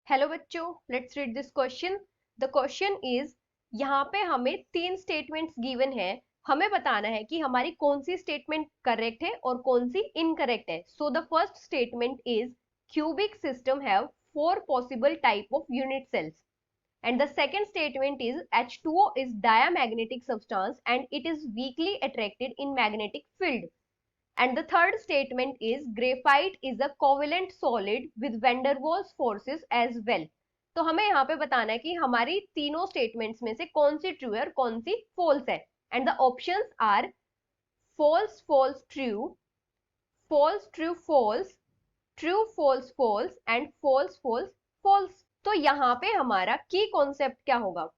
Hello बच्चों, let's read this question. The question is, यहाँ पे हमें तीन स्टेटमेंट्स गिवन है। हमें बताना है कि हमारी कौन सी स्टेटमेंट करेक्ट है और कौन सी इनकरेक्ट है। So the first statement is cubic system have 4 possible type of unit cells, and the second statement is H2O is diamagnetic substance and it is weakly attracted in magnetic field. And the third statement is graphite is a covalent solid with van der Waals forces as well. तो हमें यहाँ पे बताना है कि हमारी तीनों statements में से कौन सी ट्रू है और कौन सी फॉल्स है। And the options are false false true, false true false, true false false and false false false। तो यहाँ पे हमारा की कॉन्सेप्ट क्या होगा?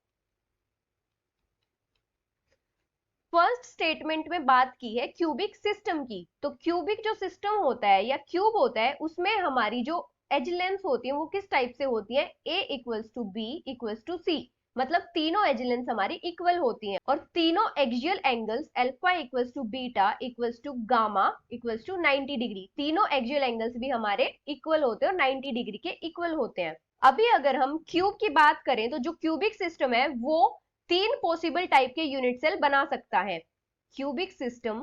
फर्स्ट स्टेटमेंट में बात की है क्यूबिक सिस्टम की। तो क्यूबिक जो सिस्टम होता है या क्यूब होता है, उसमें हमारी जो एज लेंथ होती है वो किस टाइप से होती है? A equals to B equals to C. मतलब तीनों एज लेंथ हमारी इक्वल होती हैं और तीनों axial angles alpha equals to beta equals to gamma equals to 90 degree. तीनों एक्सियल एंगल्स भी हमारे इक्वल होते हैं और 90 डिग्री के इक्वल होते हैं। अभी अगर हम क्यूब की बात करें तो जो क्यूबिक सिस्टम है वो तीन पॉसिबल टाइप के यूनिट सेल बना सकता है। Cubic system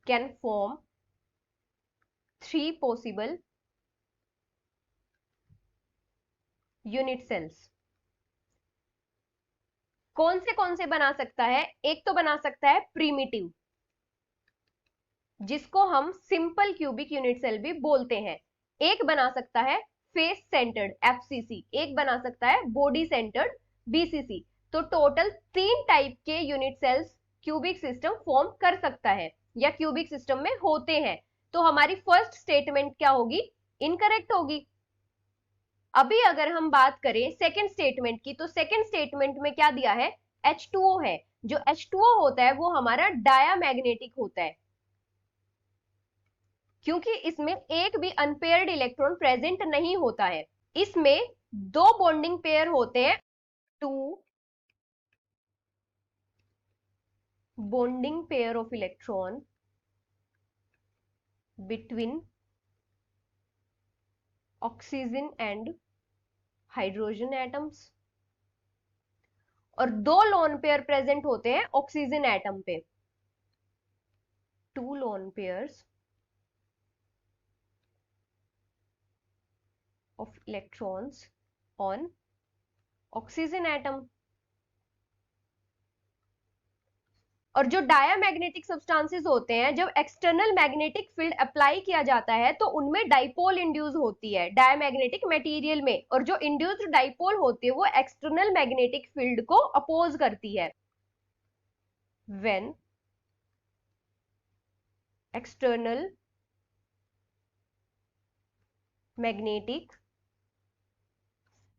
can form 3 possible unit cells. कौन से बना सकता है? एक तो बना सकता है प्रीमिटिव, जिसको हम सिंपल क्यूबिक यूनिट सेल भी बोलते हैं। एक बना सकता है फेस सेंटर्ड एफसीसी, एक बना सकता है बॉडी सेंटर्ड बीसीसी। तो टोटल 3 टाइप के unit cells cubic system form कर सकता है या क्यूबिक सिस्टम में होते हैं। तो हमारी फर्स्ट स्टेटमेंट क्या होगी? इनकरेक्ट होगी। अभी अगर हम बात करें सेकेंड स्टेटमेंट की, तो सेकेंड स्टेटमेंट में क्या दिया है? H2O है। जो H2O होता है वो हमारा डायामैग्नेटिक होता है, क्योंकि इसमें एक भी अनपेयर्ड इलेक्ट्रॉन प्रेजेंट नहीं होता है। इसमें 2 बॉन्डिंग पेयर होते हैं, 2 bonding pair of electron between oxygen and hydrogen atoms, और 2 लोन पेयर प्रेजेंट होते हैं ऑक्सीजन एटम पे। 2 lone pairs of electrons on oxygen atom। और जो डायामैग्नेटिक सब्सटेंसेस होते हैं, जब एक्सटर्नल मैग्नेटिक फील्ड अप्लाई किया जाता है तो उनमें डाइपोल इंड्यूस होती है डायामैग्नेटिक मटेरियल में, और जो इंड्यूस्ड डाइपोल होती है वो एक्सटर्नल मैग्नेटिक फील्ड को अपोज करती है। When external magnetic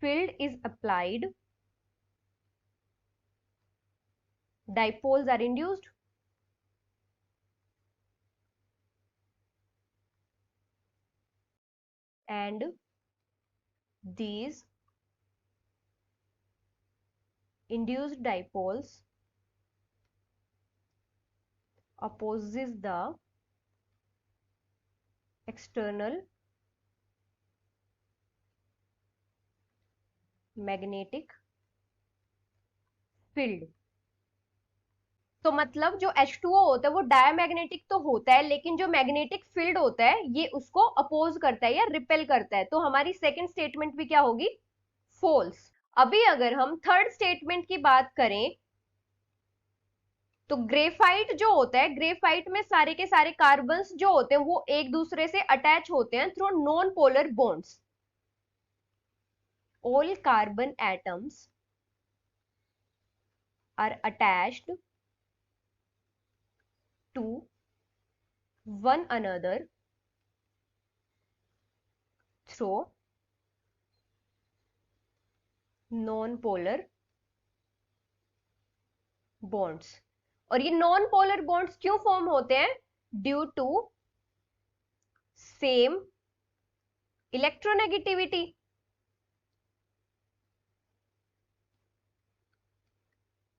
field is applied, dipoles are induced, and these induced dipoles opposes the external magnetic field. तो मतलब जो H2O होता है वो डायमैग्नेटिक तो होता है, लेकिन जो मैग्नेटिक फील्ड होता है ये उसको अपोज करता है या रिपेल करता है। तो हमारी सेकंड स्टेटमेंट भी क्या होगी? फॉल्स। अभी अगर हम थर्ड स्टेटमेंट की बात करें तो ग्रेफाइट जो होता है, ग्रेफाइट में सारे के सारे कार्बन्स जो होते हैं वो एक दूसरे से अटैच होते हैं through non polar bonds. all carbon atoms are attached to one another through non-polar bonds। और ये नॉन पोलर बॉन्ड्स क्यों फॉर्म होते हैं? Due to same electronegativity.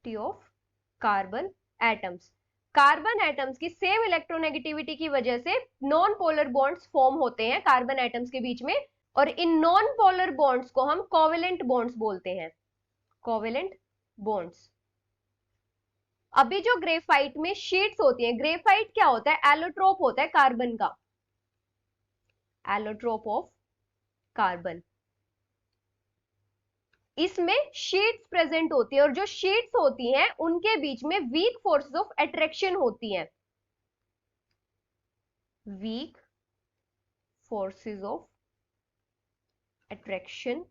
Of carbon atoms. Carbon atoms की सेम इलेक्ट्रोनेगेटिविटी की वजह से नॉन पोलर बॉन्ड्स फॉर्म होते हैं कार्बन एटम्स के बीच में, और इन नॉन पोलर बॉन्ड्स को हम कोवेलेंट बॉन्ड्स बोलते हैं, कोवेलेंट बॉन्ड्स। अभी जो ग्रेफाइट में शीट्स होती हैं, ग्रेफाइट क्या होता है, एलोट्रोप होता है कार्बन का, एलोट्रोप ऑफ कार्बन। इसमें शीट्स प्रेजेंट होती है, और जो शीट्स होती हैं उनके बीच में वीक फोर्सेस ऑफ अट्रैक्शन होती हैं, weak forces of attraction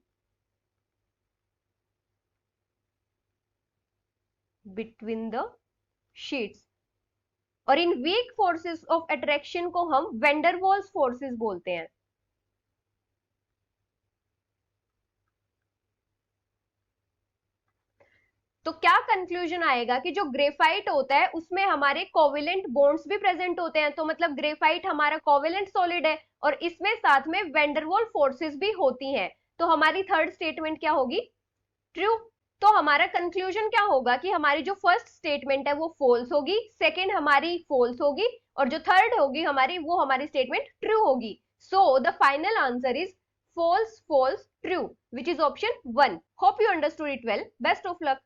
between the sheets, और इन वीक फोर्सेस ऑफ अट्रैक्शन को हम वेंडरवॉल्स फोर्सेस बोलते हैं। तो क्या कंक्लूजन आएगा कि जो ग्रेफाइट होता है उसमें हमारे कोवेलेंट बॉन्ड्स भी प्रेजेंट होते हैं, तो मतलब ग्रेफाइट हमारा कोवेलेंट सॉलिड है, और इसमें साथ में वेंडरवॉल फोर्सेस भी होती हैं। तो हमारी थर्ड स्टेटमेंट क्या होगी, ट्रू। तो हमारा कंक्लूजन क्या होगा कि हमारी जो फर्स्ट स्टेटमेंट है वो फॉल्स होगी, सेकेंड हमारी फॉल्स होगी, और जो थर्ड होगी हमारी, वो हमारी स्टेटमेंट ट्रू होगी। So the final answer is false, false, true, which is option 1. Hope you understood it well. Best of luck.